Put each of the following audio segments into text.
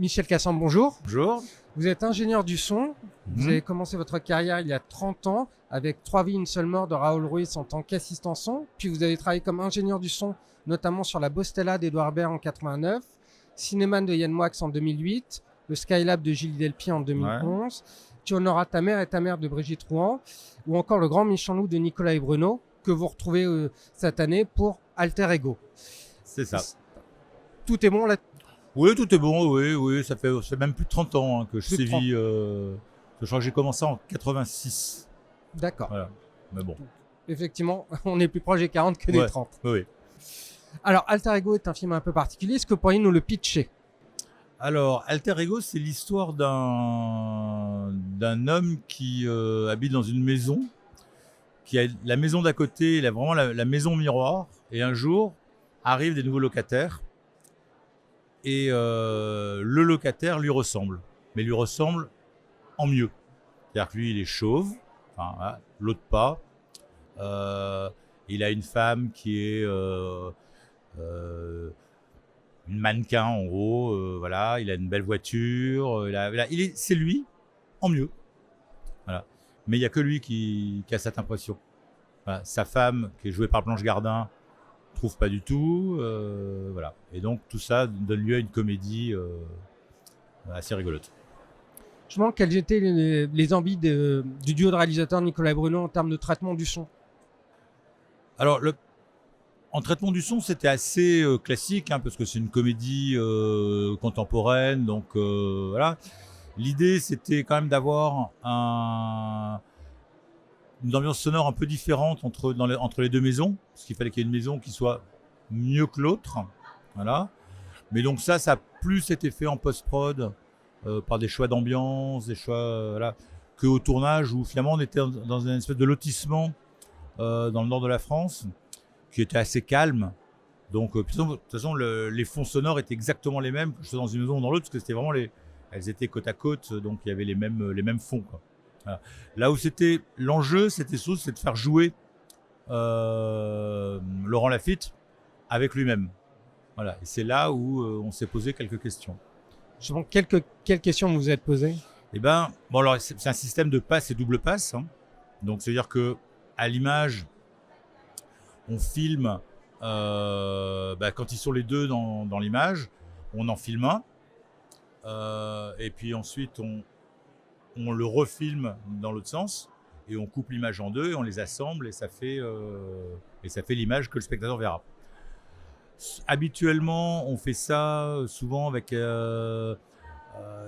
Michel Cassan, bonjour. Bonjour. Vous êtes ingénieur du son. Vous avez commencé votre carrière il y a 30 ans avec 3 vies, une seule mort de Raoul Ruiz en tant qu'assistant son. Puis vous avez travaillé comme ingénieur du son, notamment sur la Bostella d'Edouard Baird en 89, Cinéman de Yann Moix en 2008, le Skylab de Gilles Delpy en 2011, Tu honoras ta mère et ta mère de Brigitte Rouen, ou encore Le Grand Méchant Loup de Nicolas et Bruno, que vous retrouvez cette année pour Alter Ego. C'est ça. Tout est bon là? Oui, tout est bon, oui. Ça fait même plus de 30 ans que je sévis. Je crois que j'ai commencé en 86. D'accord. Voilà. Mais bon. Effectivement, on est plus proche des 40 que des 30. Oui. Alors, Alter Ego est un film un peu particulier. Est-ce que vous pourriez nous le pitcher? Alors, Alter Ego, c'est l'histoire d'un homme qui habite dans une maison, qui a la maison d'à côté, il a vraiment la maison miroir, et un jour, arrivent des nouveaux locataires, et le locataire lui ressemble, mais lui ressemble en mieux. C'est-à-dire que lui, il est chauve, enfin, voilà, l'autre pas. Il a une femme qui est une mannequin en gros, voilà. Il a une belle voiture, c'est lui en mieux. Voilà. Mais il n'y a que lui qui a cette impression. Voilà. Sa femme, qui est jouée par Blanche Gardin, trouve pas du tout. Voilà. Et donc tout ça donne lieu à une comédie assez rigolote. Je me demande quelles étaient les envies du duo de réalisateurs Nicolas et Bruno en termes de traitement du son. Alors, en traitement du son, c'était assez classique, parce que c'est une comédie contemporaine. Donc, voilà. L'idée, c'était quand même d'avoir une ambiance sonore un peu différente entre les deux maisons. Parce qu'il fallait qu'il y ait une maison qui soit mieux que l'autre. Voilà. Mais donc ça a plus été fait en post-prod. Par des choix d'ambiance, des choix que au tournage où finalement on était dans une espèce de lotissement dans le nord de la France qui était assez calme. Donc de toute façon les fonds sonores étaient exactement les mêmes que je sois dans une maison ou dans l'autre parce que c'était vraiment elles étaient côte à côte, donc il y avait les mêmes fonds, quoi. Voilà. Là où c'était l'enjeu, c'était de faire jouer Laurent Lafitte avec lui-même. Voilà. Et c'est là où on s'est posé quelques questions. Quelles questions vous vous êtes posées? Bon, alors c'est un système de passe et double passe. Donc, c'est-à-dire que à l'image, on filme quand ils sont les deux dans l'image, on en filme un. Et puis ensuite, on le refilme dans l'autre sens et on coupe l'image en deux et on les assemble et ça fait l'image que le spectateur verra. Habituellement, on fait ça souvent avec...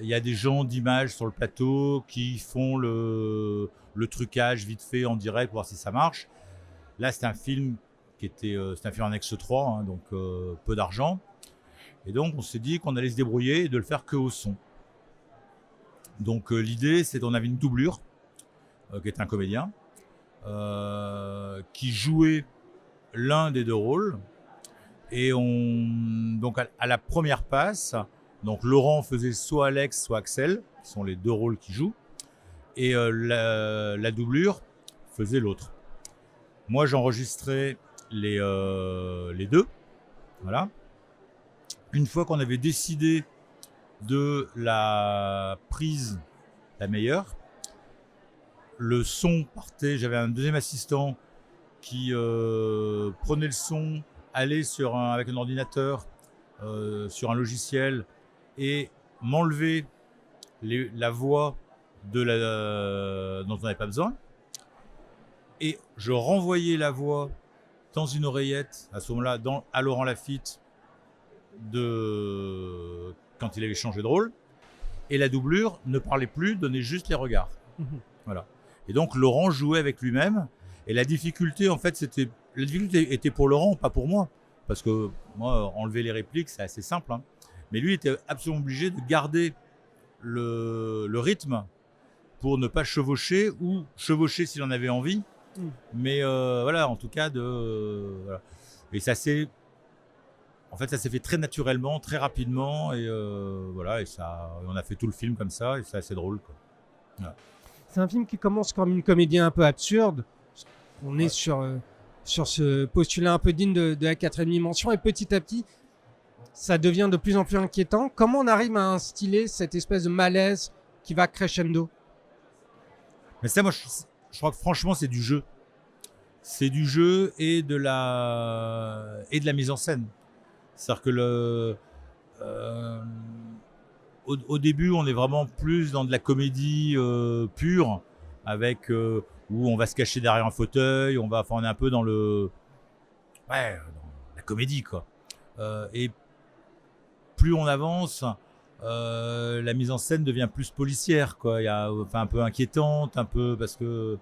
Il y a des gens d'image sur le plateau qui font le trucage vite fait en direct pour voir si ça marche. Là, c'est un film c'était un film en Annexe 3, donc peu d'argent. Et donc, on s'est dit qu'on allait se débrouiller et de le faire que au son. Donc, l'idée, c'est qu'on avait une doublure, qui est un comédien, qui jouait l'un des deux rôles. Et donc à la première passe, donc Laurent faisait soit Alex, soit Axel, qui sont les deux rôles qu'il joue, et la doublure faisait l'autre. Moi, j'enregistrais les deux, voilà. Une fois qu'on avait décidé de la prise la meilleure, le son partait. J'avais un deuxième assistant qui prenait le son, aller avec un ordinateur sur un logiciel et m'enlever la voix dont on n'avait pas besoin. Et je renvoyais la voix dans une oreillette, à ce moment-là, à Laurent Lafitte, quand il avait changé de rôle. Et la doublure ne parlait plus, donnait juste les regards. Voilà. Et donc Laurent jouait avec lui-même. Et la difficulté, en fait, était pour Laurent, pas pour moi. Parce que moi, enlever les répliques, c'est assez simple. Mais lui, il était absolument obligé de garder le rythme pour ne pas chevaucher ou chevaucher s'il en avait envie. Mais voilà, en tout cas, voilà. Et ça s'est fait très naturellement, très rapidement. Et voilà, on a fait tout le film comme ça. Et c'est assez drôle, quoi. Voilà. C'est un film qui commence comme une comédie un peu absurde. On est sur ce postulat un peu digne de la 4e dimension. Et petit à petit, ça devient de plus en plus inquiétant. Comment on arrive à instiller cette espèce de malaise qui va crescendo? Mais ça, moi, je crois que franchement, c'est du jeu. C'est du jeu et de la mise en scène. C'est-à-dire que au début, on est vraiment plus dans de la comédie pure, avec où on va se cacher derrière un fauteuil, on est un peu dans dans la comédie, quoi. Et plus on avance, la mise en scène devient plus policière, quoi. Un peu inquiétante, un peu parce que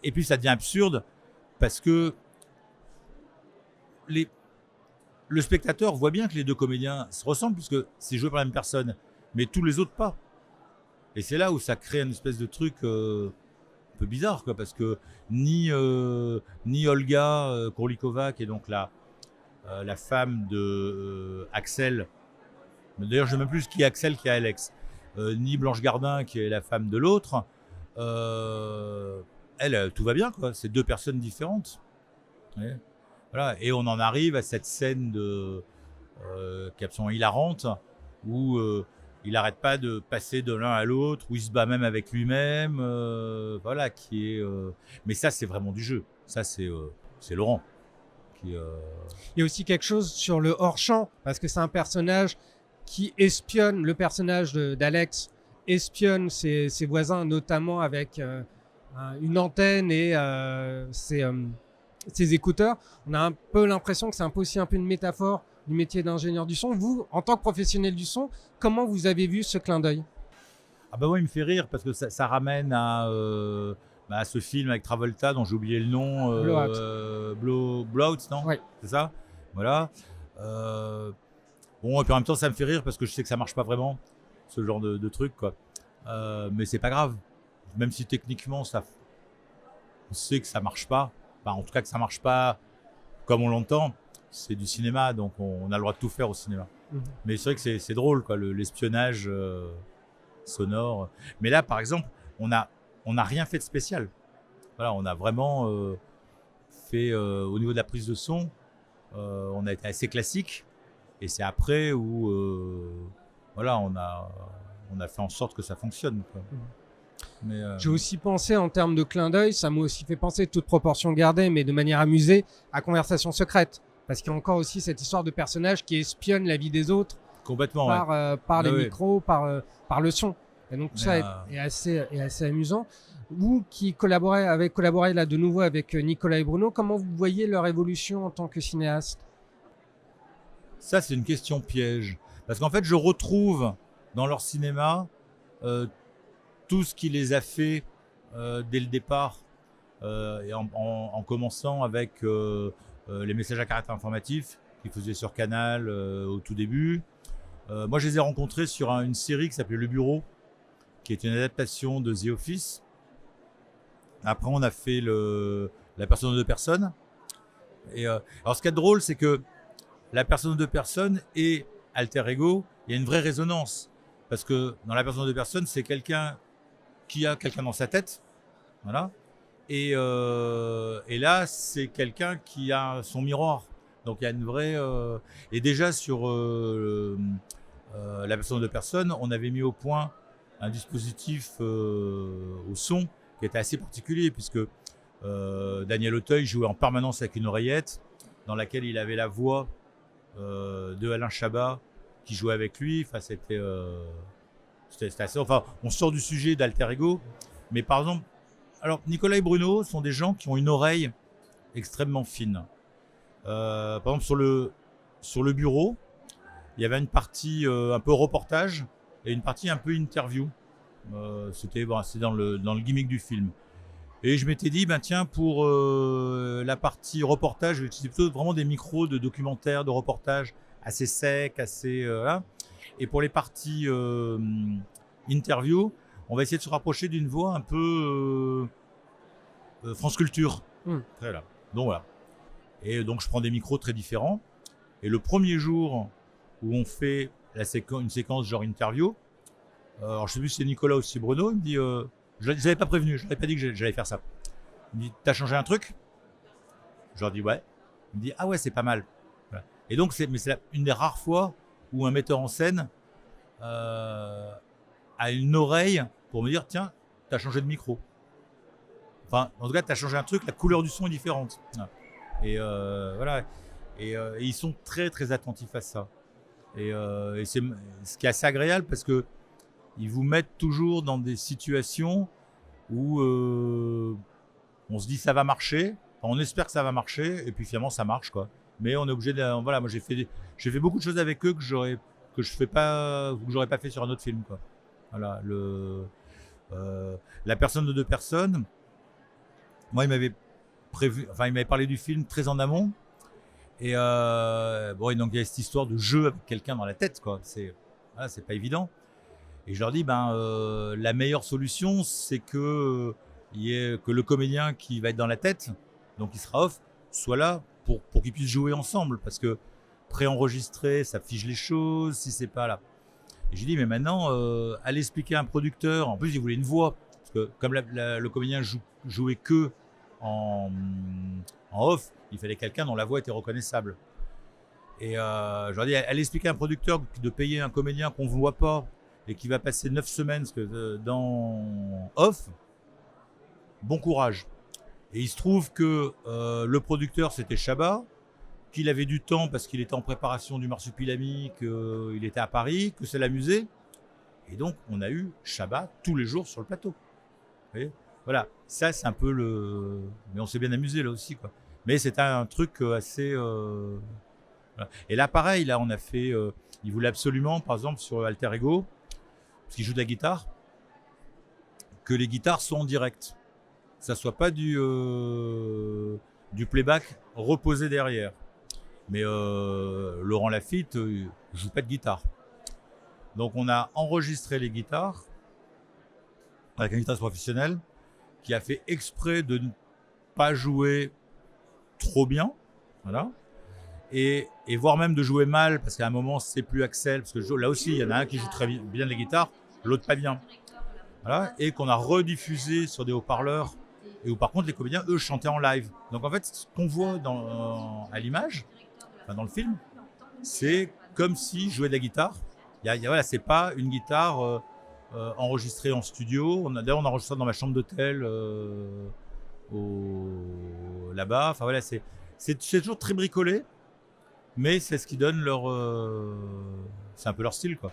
et puis ça devient absurde parce que le spectateur voit bien que les deux comédiens se ressemblent puisque c'est joué par la même personne, mais tous les autres pas. Et c'est là où ça crée une espèce de truc un peu bizarre, quoi, parce que ni Olga Kourlikova, qui est donc la femme de Axel, d'ailleurs je ne sais même plus qui est Axel, qui est Alex, ni Blanche Gardin, qui est la femme de l'autre, elle, tout va bien, quoi. C'est deux personnes différentes. Ouais. Voilà. Et on en arrive à cette scène qui est absolument hilarante, où il n'arrête pas de passer de l'un à l'autre, où il se bat même avec lui-même. Voilà, mais ça, c'est vraiment du jeu. Ça, c'est Laurent. Il y a aussi quelque chose sur le hors-champ, parce que c'est un personnage qui espionne, le personnage d'Alex espionne ses voisins, notamment avec une antenne et ses écouteurs. On a un peu l'impression que c'est aussi un peu une métaphore du métier d'ingénieur du son. Vous, en tant que professionnel du son, comment vous avez vu ce clin d'œil? Ah bah moi, il me fait rire parce que ça ramène à ce film avec Travolta dont j'ai oublié le nom. Blowout, non? Oui. C'est ça? Voilà. Bon, et puis en même temps, ça me fait rire parce que je sais que ça marche pas vraiment, ce genre de truc, quoi. Mais c'est pas grave. Même si techniquement, on sait que ça marche pas. Enfin, en tout cas, que ça marche pas comme on l'entend. C'est du cinéma, donc on a le droit de tout faire au cinéma. Mmh. Mais c'est vrai que c'est drôle, quoi, l'espionnage sonore. Mais là, par exemple, on n'a rien fait de spécial. Voilà, on a vraiment fait au niveau de la prise de son, on a été assez classique. Et c'est après où voilà, on a fait en sorte que ça fonctionne, quoi. J'ai aussi pensé en termes de clin d'œil, ça m'a aussi fait penser, toute proportion gardée, mais de manière amusée, à Conversation secrète. Parce qu'il y a encore aussi cette histoire de personnage qui espionne la vie des autres. Complètement, par les micros, par le son. Et donc tout ça est assez amusant. Vous qui avez collaboré là de nouveau avec Nicolas et Bruno, comment vous voyez leur évolution en tant que cinéaste? Ça, c'est une question piège. Parce qu'en fait, je retrouve dans leur cinéma tout ce qui les a fait dès le départ, et en commençant avec les messages à caractère informatif qu'ils faisaient sur Canal au tout début. Moi, je les ai rencontrés sur une série qui s'appelait Le Bureau, qui était une adaptation de The Office. Après, on a fait La personne en deux personnes. Et alors, ce qui est drôle, c'est que La personne en deux personnes et Alter Ego, il y a une vraie résonance. Parce que dans La personne en deux personnes, c'est quelqu'un qui a quelqu'un dans sa tête. Voilà. Et là, c'est quelqu'un qui a son miroir. Donc, il y a une vraie... Et déjà, sur La personne en deux personnes, on avait mis au point un dispositif au son qui était assez particulier, puisque Daniel Auteuil jouait en permanence avec une oreillette dans laquelle il avait la voix de Alain Chabat qui jouait avec lui. Enfin, c'était assez... Enfin, on sort du sujet d'Alter Ego, mais par exemple, alors Nicolas et Bruno sont des gens qui ont une oreille extrêmement fine. Par exemple, sur le bureau, il y avait une partie un peu reportage et une partie un peu interview. C'était dans le gimmick du film. Et je m'étais dit, tiens, pour la partie reportage, je vais utiliser plutôt vraiment des micros de documentaire, de reportage assez secs, assez... là. Et pour les parties interview, on va essayer de se rapprocher d'une voix un peu France Culture. Voilà. Donc voilà. Et donc je prends des micros très différents. Et le premier jour où on fait une séquence genre interview, alors je sais plus si c'est Nicolas ou si c'est Bruno, il me dit, je ne les avais pas prévenus, je ne leur ai pas dit que j'allais faire ça. Il me dit, t'as changé un truc? Je leur dis ouais. Il me dit, ah ouais, c'est pas mal. Voilà. Et donc c'est une des rares fois où un metteur en scène a une oreille pour me dire tiens, t'as changé de micro. Enfin, en tout cas, t'as changé un truc, la couleur du son est différente. Et voilà. Et ils sont très très attentifs à ça. Et c'est ce qui est assez agréable parce que ils vous mettent toujours dans des situations où on se dit ça va marcher, enfin, on espère que ça va marcher, et puis finalement ça marche quoi. Mais on est obligé de, voilà, moi j'ai fait beaucoup de choses avec eux que j'aurais pas fait sur un autre film quoi. Voilà, la personne de deux personnes, moi il m'avait parlé du film très en amont. Et bon, et donc il y a cette histoire de jeu avec quelqu'un dans la tête, quoi. C'est pas évident. Et je leur dis, la meilleure solution, c'est que le comédien qui va être dans la tête, donc il sera off, soit là pour qu'ils puissent jouer ensemble, parce que préenregistrer, ça fige les choses, si c'est pas là. Et j'ai dit, mais maintenant, allez expliquer à un producteur. En plus, il voulait une voix, parce que comme le comédien jouait que en off, il fallait quelqu'un dont la voix était reconnaissable. Et je leur dis, allez expliquer à un producteur de payer un comédien qu'on ne voit pas et qui va passer 9 semaines dans off, bon courage. Et il se trouve que le producteur, c'était Chabat, qu'il avait du temps parce qu'il était en préparation du Marsupilami, qu'il était à Paris, que ça l'amusait. Et donc, on a eu Chabat tous les jours sur le plateau. Vous voyez, voilà, ça c'est un peu le... Mais on s'est bien amusé là aussi, quoi. Mais c'était un truc assez... Voilà. Et là, pareil, là, on a fait... il voulait absolument, par exemple, sur Alter Ego, parce qu'il joue de la guitare, que les guitares soient en direct. Que ça soit pas du playback reposé derrière. Mais Laurent Lafitte joue pas de guitare. Donc on a enregistré les guitares avec un guitariste professionnel qui a fait exprès de ne pas jouer trop bien, voilà, et voire même de jouer mal, parce qu'à un moment c'est plus Axel, parce que là aussi il y en a un qui joue très bien les guitares, l'autre pas bien, voilà, et qu'on a rediffusé sur des haut-parleurs, et où par contre les comédiens eux chantaient en live. Donc en fait ce qu'on voit à l'image, enfin dans le film, c'est comme s'ils jouaient de la guitare. Voilà, c'est pas une guitare enregistrée en studio. D'ailleurs, on enregistre dans ma chambre d'hôtel là-bas. Enfin voilà, c'est toujours très bricolé, mais c'est ce qui donne c'est un peu leur style, quoi.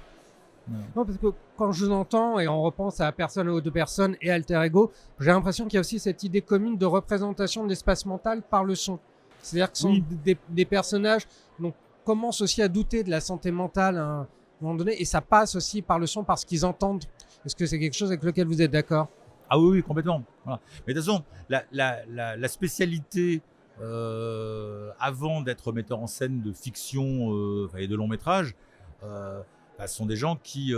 Non, parce que quand je vous entends et on repense à Personne aux deux personnes et Alter Ego, j'ai l'impression qu'il y a aussi cette idée commune de représentation de l'espace mental par le son. C'est-à-dire que ce sont des personnages donc commencent aussi à douter de la santé mentale à un moment donné, et ça passe aussi par le son, parce qu'ils entendent. Est-ce que c'est quelque chose avec lequel vous êtes d'accord ? Ah oui, oui, complètement. Voilà. Mais de toute façon, la spécialité avant d'être metteur en scène de fiction et de long métrage, ce sont des gens qui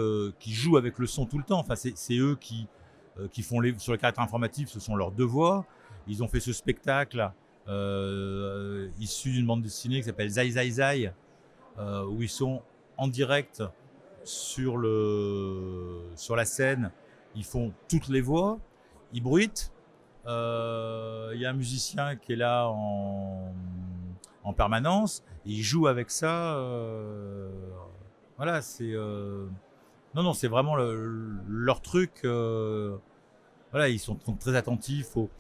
jouent avec le son tout le temps. Enfin, c'est eux qui font sur le caractère informatif, ce sont leurs devoirs. Ils ont fait ce spectacle issu d'une bande dessinée qui s'appelle Zai Zai Zai, où ils sont en direct sur la scène, ils font toutes les voix, ils bruitent. Y a un musicien qui est là en permanence, et il joue avec ça. Voilà, c'est non, c'est vraiment leur truc. Voilà, ils sont très attentifs au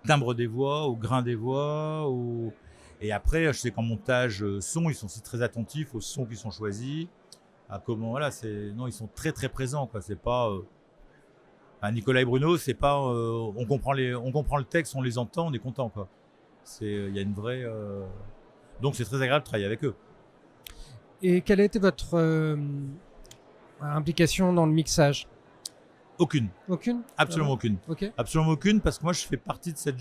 timbre des voix, au grain des voix, et après, je sais qu'en montage son, ils sont aussi très attentifs aux sons qui sont choisis, à comment, voilà, non, ils sont très très présents, quoi. C'est pas Nicolas et Bruno, c'est pas on comprend le texte, on les entend, on est content, quoi. Il y a une vraie donc c'est très agréable de travailler avec eux. Et quelle a été votre implication dans le mixage ? Aucune. Aucune ? Absolument aucune. Okay. Absolument aucune, parce que moi je fais partie de cette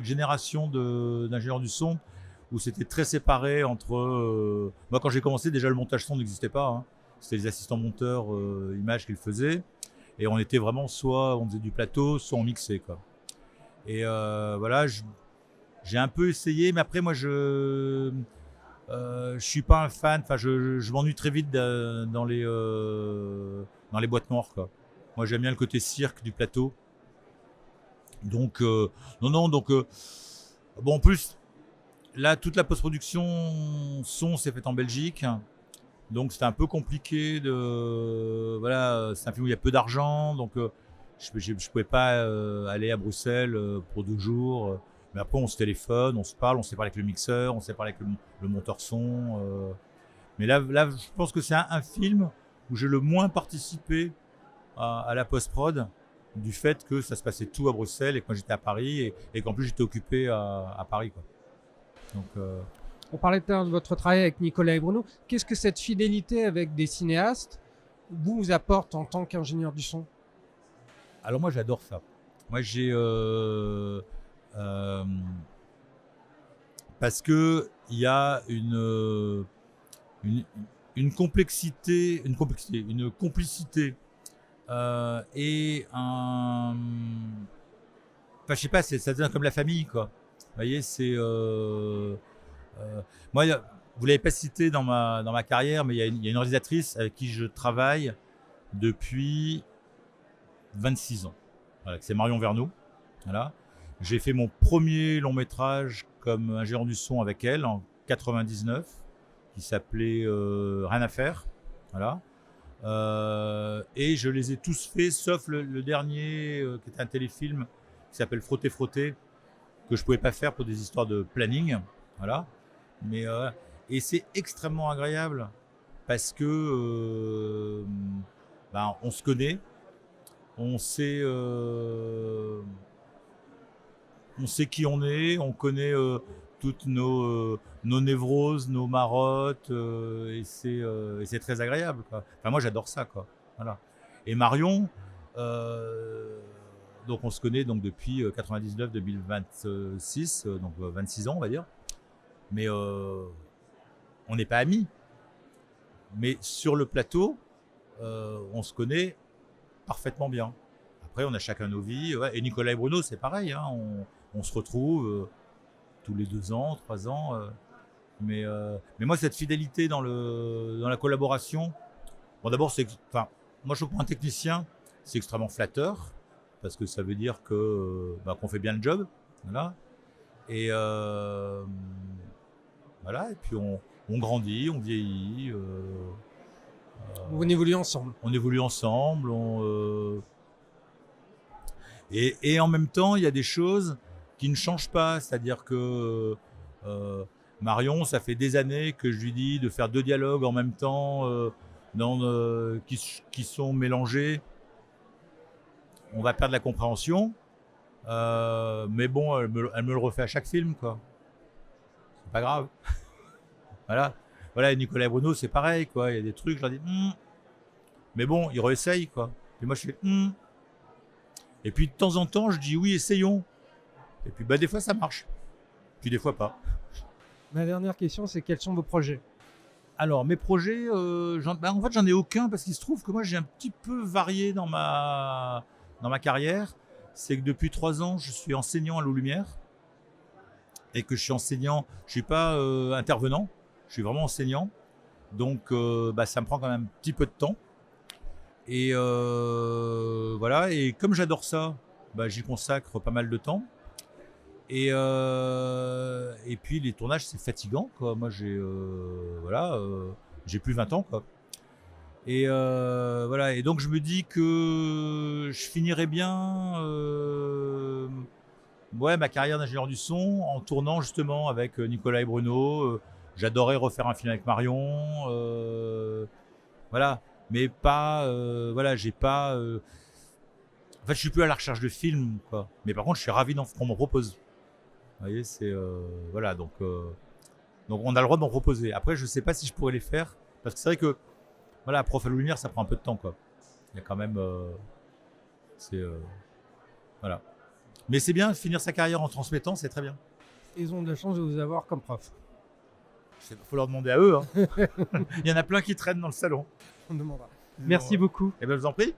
génération d'ingénieurs du son où c'était très séparé entre... moi quand j'ai commencé, déjà le montage son n'existait pas, hein. C'était les assistants monteurs images qu'ils faisaient, et on était vraiment soit on faisait du plateau, soit on mixait, quoi. Et voilà, j'ai un peu essayé, mais après moi je suis pas un fan, enfin je m'ennuie très vite dans les boîtes noires, quoi. Moi j'aime bien le côté cirque du plateau. Donc bon, en plus là toute la post-production son s'est faite en Belgique, Donc c'était un peu compliqué voilà, c'est un film où il y a peu d'argent, donc je pouvais pas aller à Bruxelles pour 2 jours. Mais après on se téléphone, on se parle, on s'est parlé avec le mixeur, on s'est parlé avec le monteur son. Mais là, je pense que c'est un film où j'ai le moins participé à la post-prod, du fait que ça se passait tout à Bruxelles et que moi j'étais à Paris et qu'en plus j'étais occupé à Paris, quoi. Donc, On parlait tout à l'heure de votre travail avec Nicolas et Bruno. Qu'est-ce que cette fidélité avec des cinéastes vous apporte en tant qu'ingénieur du son? alors moi j'adore ça. Moi j'ai parce que il y a une complexité, une complicité et un, enfin je sais pas, ça devient comme la famille, quoi. Vous voyez, c'est moi, vous l'avez pas cité dans ma carrière, mais il y a une réalisatrice avec qui je travaille depuis 26 ans. Voilà, c'est Marion Vernou. Voilà. J'ai fait mon premier long métrage comme ingénieur du son avec elle en 99, qui s'appelait Rien à faire. Voilà. Et je les ai tous faits, sauf le dernier, qui était un téléfilm qui s'appelle Frotter Frotter, que je pouvais pas faire pour des histoires de planning. Voilà. Mais et c'est extrêmement agréable parce que on se connaît, on sait qui on est, on connaît toutes nos névroses, nos marottes, et c'est très agréable, quoi. Enfin, moi j'adore ça, quoi. Voilà. Et Marion, donc on se connaît donc depuis 99-2026, donc 26 ans on va dire. Mais on n'est pas amis. Mais sur le plateau, on se connaît parfaitement bien. Après, on a chacun nos vies. Ouais. Et Nicolas et Bruno, c'est pareil. Hein. On se retrouve tous les 2 ans, 3 ans. Mais moi, cette fidélité dans la collaboration, bon, d'abord, moi, je trouve que pour un technicien, c'est extrêmement flatteur parce que ça veut dire qu'on fait bien le job. Voilà. Et voilà, et puis on grandit, on vieillit. Vous évoluez ensemble. On évolue ensemble. Et en même temps, il y a des choses qui ne changent pas. C'est-à-dire que Marion, ça fait des années que je lui dis de faire 2 dialogues en même temps qui sont mélangés. On va perdre la compréhension. Mais bon, elle me le refait à chaque film, quoi. C'est pas grave. Voilà, et Nicolas et Bruno, c'est pareil, quoi. Il y a des trucs, je leur dis, mais bon, ils réessayent, quoi. Et moi, je fais, Et puis, de temps en temps, je dis, oui, essayons. Et puis, des fois, ça marche. Puis, des fois, pas. Ma dernière question, c'est quels sont vos projets? Alors, mes projets, en fait, j'en ai aucun parce qu'il se trouve que moi, j'ai un petit peu varié dans ma carrière. C'est que depuis 3 ans, je suis enseignant à l'Eau Lumière. Et que je suis enseignant, je suis pas intervenant, je suis vraiment enseignant. Donc ça me prend quand même un petit peu de temps. Et voilà, et comme j'adore ça, j'y consacre pas mal de temps. Et puis les tournages, c'est fatigant, quoi. Moi j'ai plus 20 ans, quoi. Et voilà, et donc je me dis que je finirais bien ma carrière d'ingénieur du son en tournant justement avec Nicolas et Bruno. J'adorais refaire un film avec Marion. Voilà, mais pas. J'ai pas. En fait, je suis plus à la recherche de films, quoi. Mais par contre, je suis ravi qu'on m'en propose. Vous voyez, c'est voilà, donc on a le droit d'en proposer. Après, je sais pas si je pourrais les faire parce que c'est vrai que voilà, Prof à l'Eau Lumière, ça prend un peu de temps, quoi. Il y a quand même, voilà. Mais c'est bien, finir sa carrière en transmettant, c'est très bien. Ils ont de la chance de vous avoir comme prof. Il faut leur demander à eux. Hein. Il y en a plein qui traînent dans le salon. On demandera. Merci beaucoup. Eh bien, je vous en prie.